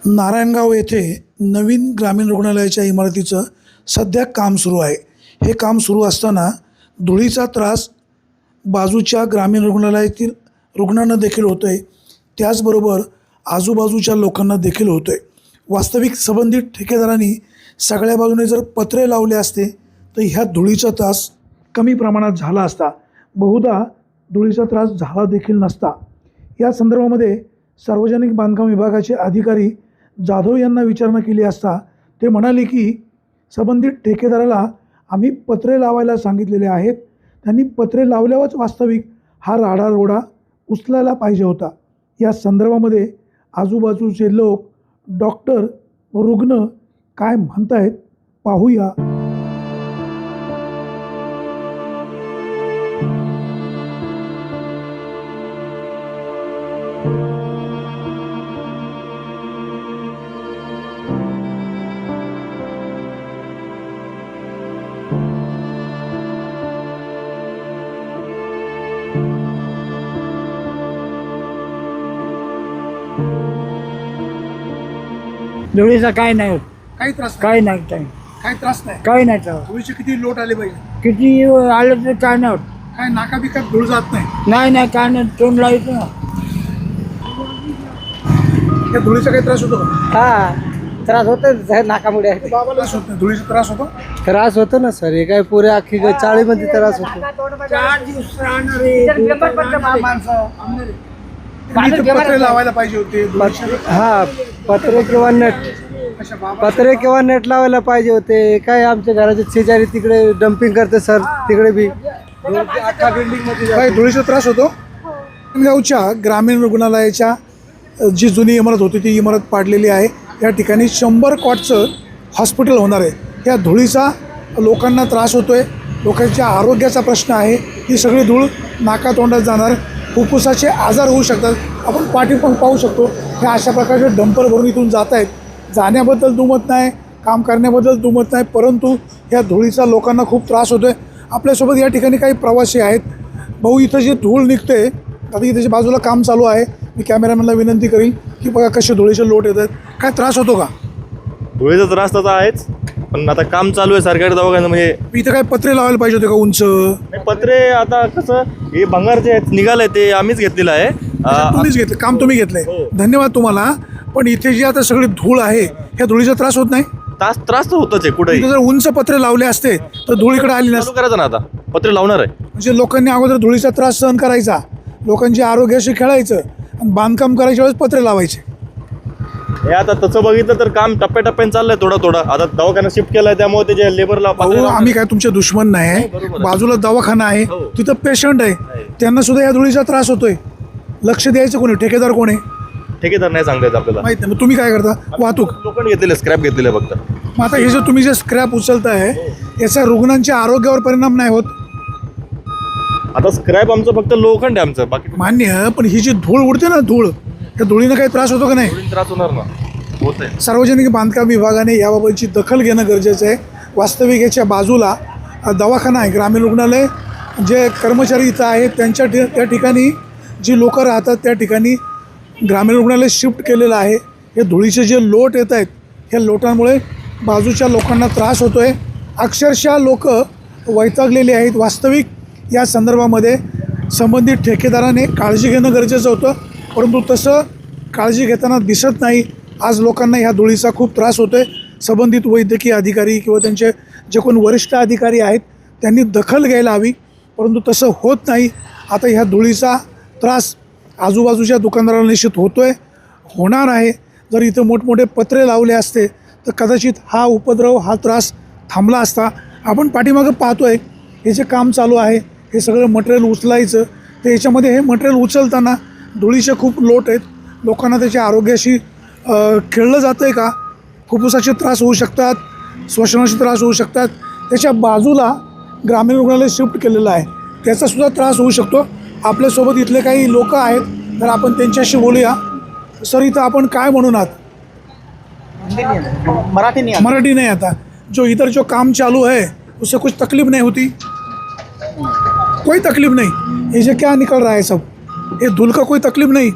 नारायणगाव येथे नवीन ग्रामीण रुग्णालयाच्या इमारतीचं सध्या काम सुरू आहे. हे काम सुरू असताना धुळीचा त्रास बाजूच्या ग्रामीण रुग्णालयातील रुग्णांना देखील होतो आहे, त्याचबरोबर आजूबाजूच्या लोकांना देखील होतो आहे. वास्तविक संबंधित ठेकेदारांनी सगळ्या बाजूने जर पत्रे लावले असते तर ह्या धुळीचा त्रास कमी प्रमाणात झाला असता, बहुधा धुळीचा त्रास झाला देखील नसता. या संदर्भामध्ये सार्वजनिक बांधकाम विभागाचे अधिकारी जाधव यांना विचारणा केली असता ते म्हणाले की संबंधित ठेकेदाराला आम्ही पत्रे लावायला सांगितलेले आहेत, त्यांनी पत्रे लावल्यावरच वास्तविक हा राडारोडा उचलायला पाहिजे होता. या संदर्भामध्ये आजूबाजूचे लोक, डॉक्टर व रुग्ण काय म्हणतायत पाहूया. धुळीचा काय नाही होत, काही त्रास काय नाही काय काही त्रास नाही. काही नाही त्रास. धुळीचे किती लोट आले पाहिजे, किती आलं तर काय नाही होत. काय नाका बिकात धूळ जात नाही. नाही नाही काय नाही, तोंड लावायचं ना. त्या धुळीचा काही त्रास होतो का? हा त्रास होतो नाकामुळे. बाबाला त्रास होत नाही, धुळीचा त्रास होतो. त्रास होतो ना सर, हे काय पुरे अख्खी चाळीमध्ये त्रास होतो. पत्रे लावायला पाहिजे होते. हा पत्रे किंवा नेट, पत्रे किंवा नेट लावायला पाहिजे होते. काय आमच्या घराच्या शेजारी तिकडे डम्पिंग करते सर, तिकडे बी अख्खा बिल्डिंग मध्ये काही धुळीचा त्रास होतो. गावच्या ग्रामीण रुग्णालयाच्या जी जुनी इमारत होती ती इमारत पाडलेली आहे. या ठिकाणी 100 कॉटचं हॉस्पिटल होणार आहे. या धुळीचा लोकांना त्रास होतो आहे, लोकांच्या आरोग्याचा प्रश्न आहे. ही सगळी धूळ नाकातोंडात जाणार, फुफ्फुसाचे आजार होऊ शकतात. आपण पाठी पण पाहू शकतो, हे अशा प्रकारचे डंपर भरून इथून जात आहेत. जाण्याबद्दल दुमत नाही, काम करण्याबद्दल दुमत नाही, परंतु ह्या धुळीचा लोकांना खूप त्रास होतो आहे. आपल्यासोबत या ठिकाणी काही प्रवासी आहेत. भाऊ, इथं जे धूळ निघते, आता इथे बाजूला काम चालू आहे. मी कॅमेरामॅनला विनंती करीन की बघा कसे धुळीचे लोट येत आहेत. काय त्रास होतो का? धुळीचा त्रास तर आहेच, पण आता काम चालू आहे सरकारी दवाखान्यात. म्हणजे इथं काय पत्रे लावायला पाहिजे होते का उंच? पत्रे आता कसं हे भंगारचे आहेत, निघालंय ते आम्हीच घेतलेलं आहे. तुम्हीच घेतलं काम, तुम्ही घेतलंय, धन्यवाद तुम्हाला. पण इथे जी आता सगळी धूळ आहे, ह्या धुळीचा त्रास होत नाही? त्रास तर होतच आहे कुठेही. इथे जर उंच पत्रे लावले असते तर धूळ इकडे आली चालू नसते. करायचं ना, आता पत्रे लावणार आहे. म्हणजे लोकांनी अगोदर धुळीचा त्रास सहन करायचा, लोकांच्या आरोग्याशी खेळायचं आणि बांधकाम करायच्या वेळेस पत्रे लावायचे. हे आता तसं बघितलं तर काम टप्प्याटप्प्याने चाललंय थोडं. आता दवाखाना शिफ्ट केलाय त्यामुळे त्याच्या लेबरला आम्ही काय तुमचे दुश्मन नाही, बाजूला दवाखाना आहे, तिथं पेशंट आहे, त्यांना सुद्धा या धुळीचा त्रास होतोय. लक्ष द्यायचं कोणी? ठेकेदार कोण आहे? ठेकेदार नाही सांगता येत आपल्याला, माहित नाही. मग तुम्ही काय करता? वाहतूक लोकांनी घेतलेले, स्क्रॅप घेतलेले फक्त. मग आता हे जे तुम्ही जे स्क्रॅप उचलताय याचा रुग्णांच्या आरोग्यावर परिणाम नाही होत? आता स्क्रॅप आमचं फक्त लोखंड आहे आमचं, बाकी मान्य, पण ही जी धूळ उडते ना, धूळ, त्या धुळीनं काही त्रास होतो का नाही? त्रास होणार ना, होत आहे. सार्वजनिक बांधकाम विभागाने याबाबतची दखल घेणं गरजेचं आहे. वास्तविक याच्या बाजूला दवाखाना आहे, ग्रामीण रुग्णालय. जे कर्मचारी इथं आहेत त्या ठिकाणी जी लोकं राहतात त्या ठिकाणी ग्रामीण रुग्णालय शिफ्ट केलेलं आहे. हे धुळीचे जे लोट येत आहेत, ह्या लोटांमुळे बाजूच्या लोकांना त्रास होतो आहे. अक्षरशः लोक वैतागलेली आहेत. वास्तविक या संदर्भामध्ये संबंधित ठेकेदाराने काळजी घेणं गरजेचं होतं, परंतु तसं काळजी घेताना दिसत नाही. आज लोकांना ह्या धुळीचा खूप त्रास होतो आहे. संबंधित वैद्यकीय अधिकारी किंवा त्यांचे जे कोण वरिष्ठ अधिकारी आहेत त्यांनी दखल घ्यायला हवी, परंतु तसं होत नाही. आता ह्या धुळीचा त्रास आजूबाजूच्या दुकानदारांना निश्चित होतो आहे, होणार आहे. जर इथं मोठमोठे पत्रे लावले असते तर कदाचित हा उपद्रव, हा त्रास थांबला असता. आपण पाठीमागं पाहतो आहे, हे जे काम चालू आहे, हे सगळं मटेरियल उचलायचं, तर याच्यामध्ये हे मटेरियल उचलताना धुळीचे खूप लोट आहेत. लोकांना त्याच्या आरोग्याशी खेळलं जातं आहे का? फुफ्फुसाचे त्रास होऊ शकतात, श्वसनाचे त्रास होऊ शकतात. त्याच्या बाजूला ग्रामीण रुग्णालय शिफ्ट केलेलं आहे, त्याचासुद्धा त्रास होऊ शकतो. आपल्यासोबत इथले काही लोक आहेत, तर आपण त्यांच्याशी बोलूया. सर, इथं आपण काय म्हणून आहात? मराठी नहीं आता. जो इधर जो काम चालू है उससे कुछ तकलीफ नहीं होती? कोई तकलीफ नहीं? ये जो क्या निकल रहा है सब, ये धूल का कोई तकलीफ नहीं?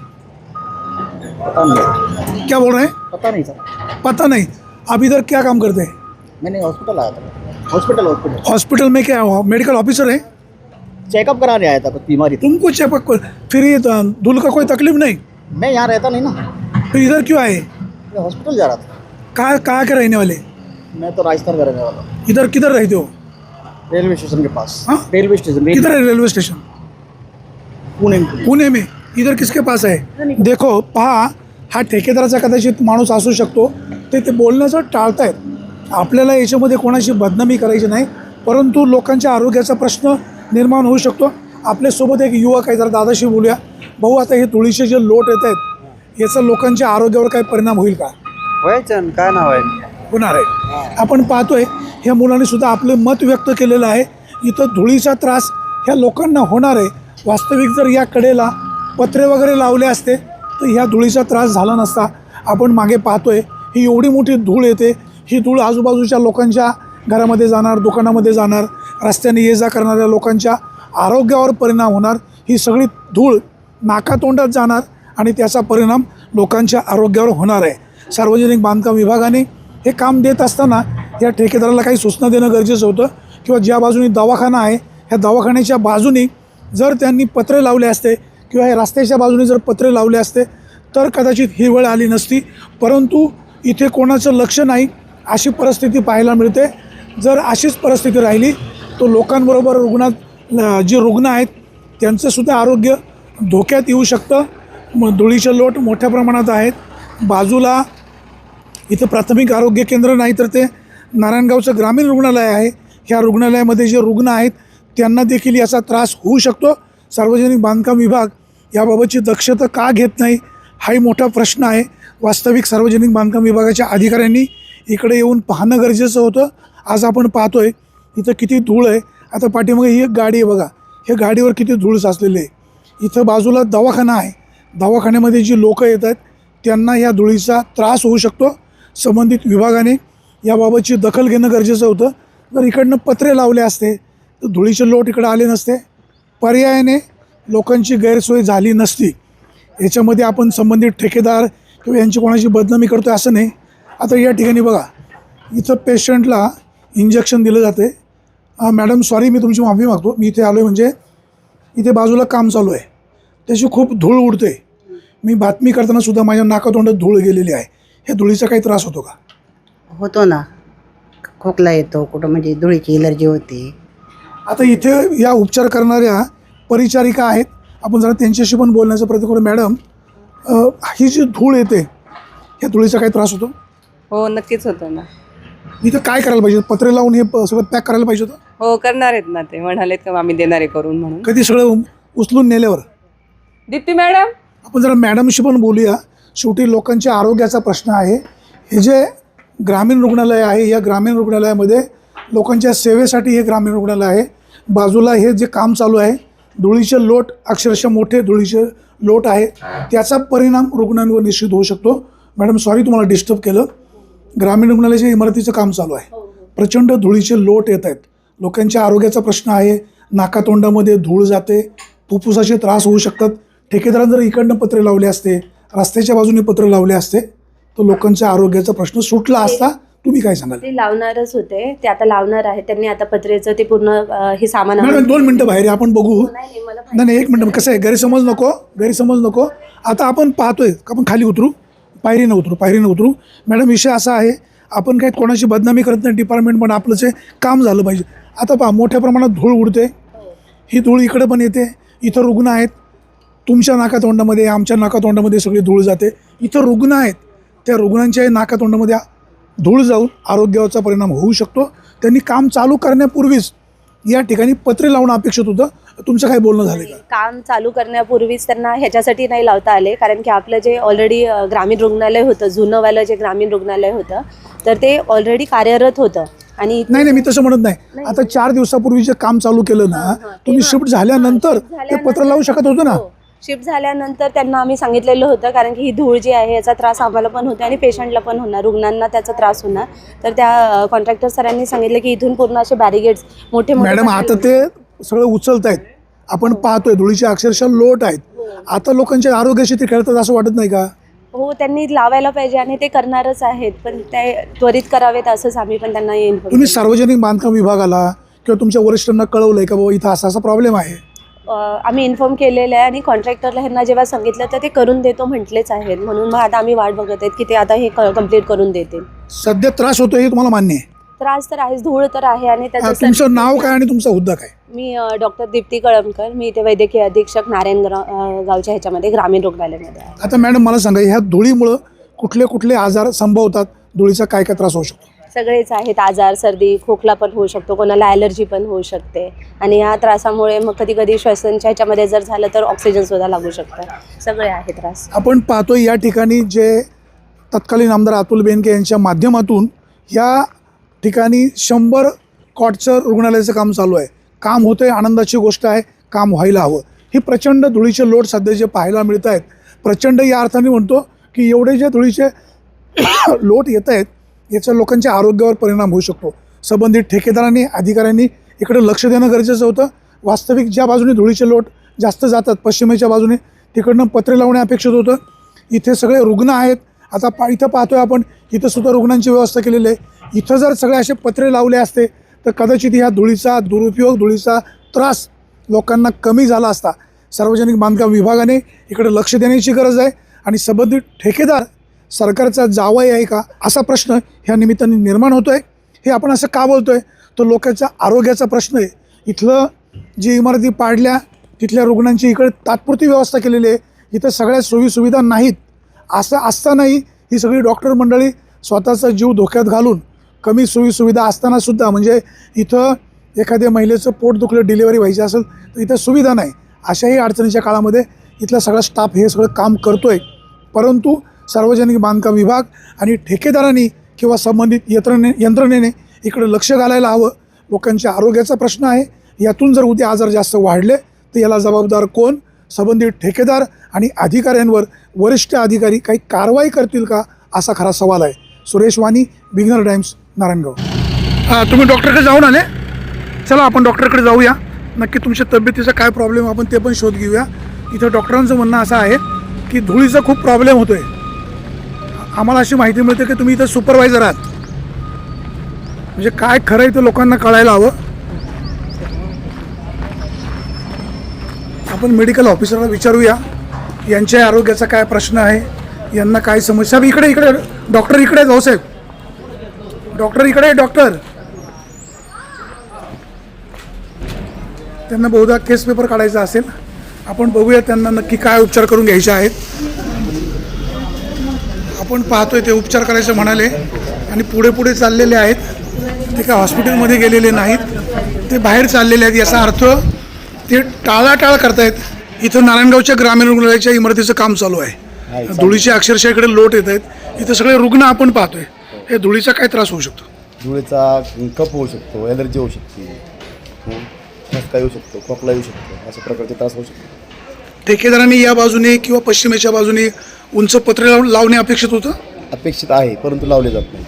क्या बोल रहे हैं? पता नहीं सर, पता नहीं। आप इधर क्या काम करते हैं? मैंने हॉस्पिटल आया था। हॉस्पिटल हॉस्पिटल में क्या हुआ? मेडिकल ऑफिसर है? चेकअप कराने आया था, कुछ बीमारी थी। तुमको चेकअप फिर ये धूल का कोई तकलीफ नहीं? मैं यहाँ रहता नहीं ना, फिर इधर क्यों आए? मैं हॉस्पिटल जा रहा था। कहाँ के रहने वाले? मैं तो राजस्थान का रहने वाला हूँ। इधर किधर रहते हो? रेलवे स्टेशन के पास। हाँ? रेलवे स्टेशन, किधर है रेल्वे स्टेशन? पुणे में। पुणे में। इधर किसके पास आहे? देखो पहा, हा ठेकेदाराचा कदाचित माणूस असू शकतो, ते बोलण्याचं टाळतायत। आपल्याला याच्यामध्ये कोणाची बदनामी करायची नाही, परंतु लोकांच्या आरोग्याचा प्रश्न निर्माण होऊ शकतो। आपल्यासोबत एक युवक आहे, जरा दादाशी बोलूया। भाऊ, आता हे धुळीचे जे लोट येत आहेत याचा लोकांच्या आरोग्यावर काय परिणाम होईल का? व्हायचं काय नाव आहे? होणार आहे। आपण पाहतोय ह्या मुलांनी सुद्धा आपलं मत व्यक्त केलेलं आहे। इथं धुळीचा त्रास ह्या लोकांना होणार आहे। वास्तविक जर या कडेला पत्रे वगैरे लावले असते तर ह्या धुळीचा त्रास झाला नसता। आपण मागे पाहतोय ही एवढी मोठी धूळ येते, ही धूळ आजूबाजूच्या लोकांच्या घरामध्ये जाणार, दुकानामध्ये जाणार, रस्त्याने ये जा करणाऱ्या लोकांच्या आरोग्यावर परिणाम होणार। ही सगळी धूळ नाकातोंडात जाणार आणि त्याचा परिणाम लोकांच्या आरोग्यावर होणार आहे। सार्वजनिक बांधकाम विभागाने हे काम देत असताना या ठेकेदाराला काही सूचना देणं गरजेचं होतं, किंवा ज्या बाजूनी दवाखाना आहे ह्या दवाखान्याच्या बाजूनी जर त्यांनी पत्रे लावले असते किंवा हे रस्त्याच्या बाजूने जर पत्रे लावले असते तर कदाचित ही वेळ आली नसती। परंतु इथे कोणाचं लक्ष नाही, अशी परिस्थिती पाहायला मिळते। जर अशीच परिस्थिती राहिली तर लोकांबरोबर जे रुग्ण आहेत त्यांचंसुद्धा आरोग्य धोक्यात येऊ शकतं। धुळीचे लोट मोठ्या प्रमाणात आहेत। बाजूला इथं प्राथमिक आरोग्य केंद्र नाही तर ते नारायणगावचं ग्रामीण रुग्णालय आहे। ह्या रुग्णालयामध्ये जे रुग्ण आहेत त्यांना देखील याचा त्रास होऊ शकतो। सार्वजनिक बांधकाम विभाग याबाबतची दक्षता का घेत नाही हाही मोठा प्रश्न आहे। वास्तविक सार्वजनिक बांधकाम विभागाच्या अधिकाऱ्यांनी इकडे येऊन पाहणं गरजेचं होतं। आज आपण पाहतोय इथं किती धूळ आहे। आता पाठीमागे ही एक गाडी आहे बघा, ह्या गाडीवर किती धूळ साचलेली आहे। इथं बाजूला दवाखाना आहे, दवाखान्यामध्ये जी लोकं येतात त्यांना ह्या धुळीचा त्रास होऊ शकतो। संबंधित विभागाने याबाबतची दखल घेणं गरजेचं होतं। जर इकडनं पत्रे लावले असते तर धुळीचे लोट इकडे आले नसते, पर्यायाने लोकांची गैरसोय झाली नसती। याच्यामध्ये आपण संबंधित ठेकेदार किंवा यांची कोणाची बदनामी करतो आहे असं नाही। आता या ठिकाणी बघा, इथं पेशंटला इंजेक्शन दिलं जाते। मॅडम सॉरी, मी तुमची माफी मागतो, मी इथे आलो आहे म्हणजे इथे बाजूला काम चालू आहे, त्याची खूप धूळ उडते। मी बातमी करताना सुद्धा माझ्या नाकातोंडात धूळ गेलेली आहे। ह्या धुळीचा काही त्रास होतो का? होतो ना, खोकला येतो, कुठं म्हणजे धुळीची एलर्जी होते। आता इथे या उपचार करणाऱ्या परिचारिका आहेत, आपण जरा त्यांच्याशी पण बोलण्याचा प्रयत्न करू। मॅडम, ही जी धूळ येते ह्या धुळीचा काही त्रास होतो? हो, नक्कीच होतं ना। इथं काय करायला पाहिजे? पत्रे लावून हे सगळं पॅक करायला पाहिजे होतं? हो, करणार आहेत ना, ते म्हणालेत का आम्ही देणार आहे करून म्हणून। कधी सगळं उचलून नेल्यावर? दीप्ती मॅडम, आपण जरा मॅडमशी पण बोलूया। शेवटी लोकांच्या आरोग्याचा प्रश्न आहे। हे जे ग्रामीण रुग्णालय आहे, या ग्रामीण रुग्णालयामध्ये लोकांच्या सेवेसाठी हे ग्रामीण रुग्णालय आहे। बाजूला हे जे काम चालू आहे, धुळीचे लोट, अक्षरशः मोठे धुळीचे लोट आहे, त्याचा परिणाम रुग्णांवर निश्चित होऊ शकतो। मॅडम सॉरी तुम्हाला डिस्टर्ब केलं। ग्रामीण रुग्णालयाच्या इमारतीचं काम चालू आहे, प्रचंड धुळीचे लोट येत आहेत। लोकांच्या आरोग्याचा प्रश्न आहे, नाकातोंडामध्ये धूळ जाते, फुफ्फुसाचे त्रास होऊ शकतात। ठेकेदारांनी जर इकडनं पत्रे लावले असते, रस्त्याच्या बाजूने पत्र लावले असते तर लोकांच्या आरोग्याचा प्रश्न सुटला असता। तुम्ही काय सांगाल? ते लावणारच होते, ते आता लावणार आहे। त्यांनी आता पत्रेचं ते पूर्ण हे सामान मॅडम 2 मिनटं बाहेर आहे, आपण बघू। मला नाही 1 मिनटं, कसं आहे, गैरसमज नको। आता आपण पाहतोय आपण खाली उतरू, पायरीनं उतरू। मॅडम विषय असा आहे, आपण काय कोणाची बदनामी करत नाही, डिपार्टमेंट पण आपलंच आहे, काम झालं पाहिजे। आता पहा, मोठ्या प्रमाणात धूळ उडते, ही धूळ इकडे पण येते। इथं रुग्ण आहेत, तुमच्या नाकातोंडामध्ये, आमच्या नाकातोंडामध्ये सगळी धूळ जाते। इथं रुग्ण आहेत, त्या रुग्णांच्या नाकातोंडामध्ये धूळ जाऊन आरोग्याचा परिणाम होऊ शकतो। त्यांनी काम चालू करण्यापूर्वीच या ठिकाणी पत्रे लावणं अपेक्षित होतं। तुमचं काय बोलणं झालं का? काम चालू करण्यापूर्वीच त्यांना ह्याच्यासाठी नाही लावता आले, कारण की आपलं जे ऑलरेडी ग्रामीण रुग्णालय होतं, जुनंवालं जे ग्रामीण रुग्णालय होतं, तर ते ऑलरेडी कार्यरत होतं। आणि नाही, मी तसं म्हणत नाही। आता 4 दिवसापूर्वी जे काम चालू केलं ना, तुम्ही शिफ्ट झाल्यानंतर ते पत्र लावू शकत होतं ना? शिफ्ट झाल्यानंतर त्यांना आम्ही सांगितलेलं होतं, कारण की ही धूळ जी आहे याचा त्रास आम्हाला पण होतो आणि पेशंटला पण होणार, रुग्णांना त्याचा त्रास होणार। तर त्या कॉन्ट्रॅक्टर सरांनी सांगितलं की इथून पूर्ण असे बॅरिगेड्स मोठे मॅडम आता ते सगळं उचलत आहेत, आपण पाहतोय धुळीचे अक्षरशः लोट आहेत। आता लोकांच्या आरोग्याशी ते खेळतात असं वाटत नाही का? हो, त्यांनी लावायला पाहिजे आणि ते करणारच आहेत, पण ते त्वरित करावेत असंच आम्ही पण त्यांना तुम्ही सार्वजनिक बांधकाम विभागाला किंवा तुमच्या वरिष्ठांना कळवलंय का बाबा इथं असा असा प्रॉब्लेम आहे? आम्ही इन्फॉर्म केलेलं आहे आणि कॉन्ट्रॅक्टरला ह्यांना जेव्हा सांगितलं तर ते करून देतो म्हटलेच आहेत, म्हणून मग आता आम्ही वाट बघत आहेत की ते आता हे कंप्लीट करून देतील. सध्या त्रास होतोय हे तुम्हाला मान्य आहे? त्रास तर आहेच, धूळ तर आहे आणि तुमचं नाव काय आणि तुमचा हुद्दा काय? मी डॉक्टर दीप्ती कळमकर, मी इथे वैद्यकीय अधीक्षक नारायण गावच्या ह्याच्यामध्ये ग्रामीण रुग्णालयामध्ये आहे. आता मॅडम मला सांगा, ह्या धुळीमुळं कुठले कुठले आजार संभवतात? धुळीचा काय काय त्रास होऊ शकतो? सगळेच आहेत आजार, सर्दी खोकला पण होऊ शकतो, कोणाला ॲलर्जी पण होऊ शकते आणि या त्रासामुळे मग कधी कधी श्वसनच्या ह्याच्यामध्ये जर झालं तर ऑक्सिजन सुद्धा लागू शकतं. सगळे आहे त्रास. आपण पाहतोय या ठिकाणी जे तत्कालीन आमदार अतुल बेनके यांच्या माध्यमातून या ठिकाणी 100 कॉटचं रुग्णालयाचं काम चालू आहे. काम होतंय, आनंदाची गोष्ट आहे, काम व्हायला हवं. ही प्रचंड धुळीचे लोट सध्या जे पाहायला मिळत आहेत, प्रचंड या अर्थाने म्हणतो की एवढे जे धुळीचे लोट येत आहेत याचा लोकांच्या आरोग्यावर परिणाम होऊ शकतो. संबंधित ठेकेदारांनी अधिकाऱ्यांनी इकडे लक्ष देणं गरजेचं होतं. वास्तविक ज्या बाजूने धुळीचे लोट जास्त जातात पश्चिमेच्या बाजूने तिकडनं पत्रे लावणे अपेक्षित होतं. इथे सगळे रुग्ण आहेत. आता इथं पाहतोय आपण, इथं सुद्धा रुग्णांची व्यवस्था केलेली आहे. इथं जर सगळे असे पत्रे लावले असते तर कदाचित ह्या धुळीचा दुरुपयोग, धुळीचा त्रास लोकांना कमी झाला असता. सार्वजनिक बांधकाम विभागाने इकडे लक्ष देण्याची गरज आहे आणि संबंधित ठेकेदार सरकारचा जावई आहे का असा प्रश्न ह्या निमित्ताने निर्माण होतो आहे. हे आपण असं का बोलतो आहे तर लोकांच्या आरोग्याचा प्रश्न आहे. इथलं जी इमारती पाडल्या तिथल्या रुग्णांची इकडे तात्पुरती व्यवस्था केलेली आहे. इथं सगळ्या सोयीसुविधा नाहीत. असं असतानाही ही सगळी डॉक्टर मंडळी स्वतःचा जीव धोक्यात घालून कमी सोयीसुविधा असतानासुद्धा, म्हणजे इथं एखाद्या महिलेचं पोट दुखलं, डिलिव्हरी व्हायची असेल तर इथं सुविधा नाही, अशाही अडचणीच्या काळामध्ये इथला सगळा स्टाफ हे सगळं काम करतो आहे. परंतु सार्वजनिक बांधकाम विभाग आणि ठेकेदारांनी किंवा संबंधित यंत्रणेने इकडे लक्ष घालायला हवं. लोकांच्या आरोग्याचा प्रश्न आहे. यातून जर उद्या आजार जास्त वाढले तर याला जबाबदार कोण? संबंधित ठेकेदार आणि अधिकाऱ्यांवर वरिष्ठ अधिकारी काही कारवाई करतील का असा खरा सवाल आहे. सुरेश वाणी, बिगनर टाइम्स, नारायणगाव. तुम्ही डॉक्टरकडे जाऊन आले? चला आपण डॉक्टरकडे जाऊया. नक्की तुमच्या तब्येतीचा काय प्रॉब्लेम आपण ते पण शोध घेऊया. इथं डॉक्टरांचं म्हणणं असं आहे की धुळीचा खूप प्रॉब्लेम होतो आहे. आम्हाला अशी माहिती मिळते की तुम्ही इथं सुपरवायझर आहात. म्हणजे काय खरं आहे ते लोकांना कळायला हवं. आपण मेडिकल ऑफिसरला विचारूया यांच्या आरोग्याचा काय प्रश्न आहे, यांना काय समस्या. इकडे डॉक्टर इकडे आहेत. भाऊसाहेब डॉक्टर इकडे आहे. डॉक्टर त्यांना बहुधा केस पेपर काढायचा असेल. आपण बघूया त्यांना नक्की काय उपचार करून घ्यायचे आहेत. आपण पाहतोय ते उपचार करायचं म्हणाले आणि पुढे चाललेले आहेत. ते काय हॉस्पिटलमध्ये गेलेले नाहीत, ते बाहेर चाललेले आहेत. याचा अर्थ ते टाळाटाळ करतायत. इथं नारायणगावच्या ग्रामीण रुग्णालयाच्या इमारतीचं काम चालू आहे. धुळीचे अक्षरशः इकडे लोट येत आहेत. इथं सगळे रुग्ण आपण पाहतोय. हे धुळीचा काय त्रास होऊ शकतो? धुळीचा कफ होऊ शकतो, ॲलर्जी होऊ शकते, ठसका येऊ शकतो, खोकला येऊ शकतो, अशा प्रकारचे त्रास होऊ शकतो. ठेकेदारांनी या बाजूने किंवा पश्चिमेच्या बाजूने उंच पत्रे लावणे अपेक्षित होतं? अपेक्षित आहे, परंतु लावले जात नाही.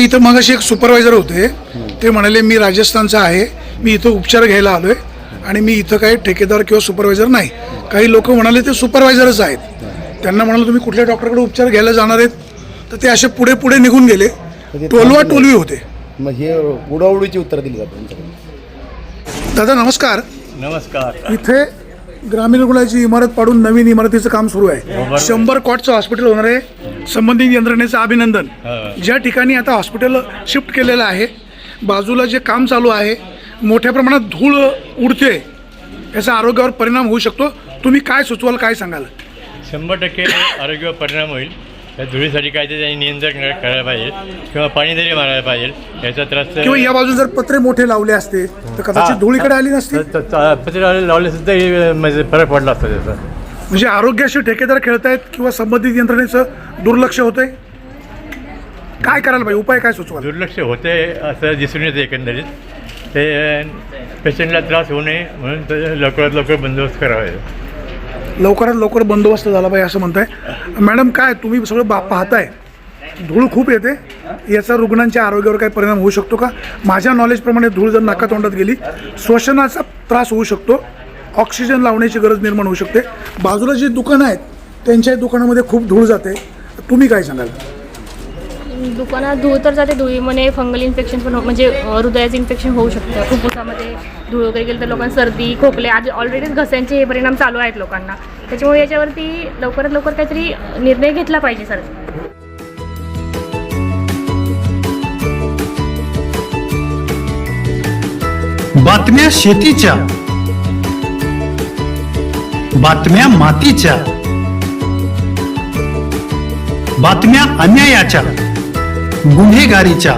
इथं मगाशी एक सुपरवायझर होते, ते म्हणाले मी राजस्थानचा आहे, मी इथं उपचार घ्यायला आलो आहे आणि मी इथं काही ठेकेदार किंवा सुपरवायझर नाही. काही लोक म्हणाले ते सुपरवायझरच आहेत. त्यांना म्हणाले तुम्ही कुठल्या डॉक्टरकडे उपचार घ्यायला जाणार आहेत, तर ते असे पुढे निघून गेले. टोलवी होते. मग हे उडाउडीची उत्तर दिली जातात आमच्याकडे. दादा नमस्कार. नमस्कार. इथे ग्रामीण रुग्णालयाची इमारत पाडून नवीन इमारतीचं काम सुरू आहे. 100 कॉटचं हॉस्पिटल होणार आहे. संबंधित यंत्रणेचं अभिनंदन. ज्या ठिकाणी आता हॉस्पिटल शिफ्ट केलेलं आहे, बाजूला जे काम चालू आहे, मोठ्या प्रमाणात धूळ उडते, याचा आरोग्यावर परिणाम होऊ शकतो. तुम्ही काय सुचवाल, काय सांगाल? 100% आरोग्यावर परिणाम होईल. त्या धुळीसाठी काय ते त्यांनी नियंत्रण करायला पाहिजे किंवा पाणी तरी मारायला पाहिजे. याचा त्रास किंवा या बाजून जर पत्रे मोठे लावले असते तर कदाचित धुळीकडे आली नसती. पत्रे लावले सुद्धा म्हणजे फरक पडला असता त्याचा. म्हणजे आरोग्याशी ठेकेदार खेळतायत किंवा संबंधित यंत्रणेचं दुर्लक्ष होतंय. काय करायला पाहिजे, उपाय काय सुचवाल? दुर्लक्ष होते असं दिसून येतं एकंदरीत. ते पेशंटला त्रास होऊ नये म्हणून ते लवकरात लवकर बंदोबस्त करावा. लवकरात लवकर बंदोबस्त झाला पाहिजे असं म्हणताय. मॅडम काय तुम्ही सगळं पाहताय, धूळ खूप येते, याचा रुग्णांच्या आरोग्यावर काय परिणाम होऊ शकतो का? माझ्या नॉलेजप्रमाणे धूळ जर नाकातोंडात गेली श्वसनाचा त्रास होऊ शकतो, ऑक्सिजन लावण्याची गरज निर्माण होऊ शकते. बाजूला जी दुकानं आहेत त्यांच्या दुकानामध्ये खूप धूळ जाते, तुम्ही काय सांगाल? दुकानात धूळ तर जाते, धुळीमुळे फंगल इन्फेक्शन पण म्हणजे हृदयाचं इन्फेक्शन होऊ शकतं. फुफ्फुसामध्ये धूळ वगैरे गेलं तर लोकांना सर्दी, खोकले, आज ऑलरेडीच घशांचे हे परिणाम चालू आहेत लोकांना. त्याच्यामुळे याच्यावरती लवकरात लवकर काहीतरी निर्णय घेतला पाहिजे सर. बातम्या शेतीच्या, बातम्या मातीच्या, बातम्या अन्यायाच्या, गुन्हेगारीच्या,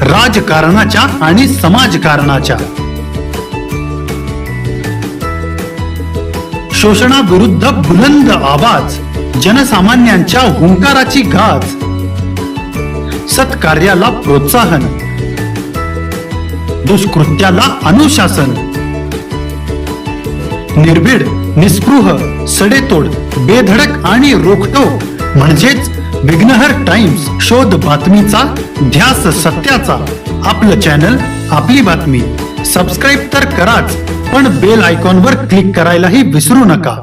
राजकारणाच्या आणि समाजकारणाच्या, शोषणाविरुद्ध बुलंद आवाज, जनसामान्यांच्या हुंकाराची गाज, सत्कार्याला प्रोत्साहन, दुष्कृत्याला अनुशासन, निर्भीड, निस्पृह, सडेतोड, बेधडक आणि रोखटोक म्हणजेच विघ्नहर टाइम्स. शोध बातमीचा, ध्यास सत्याचा. आपलं चॅनल, आपली बातमी. सबस्क्राईब तर कराच, पण बेल आयकॉनवर क्लिक करायलाही विसरू नका.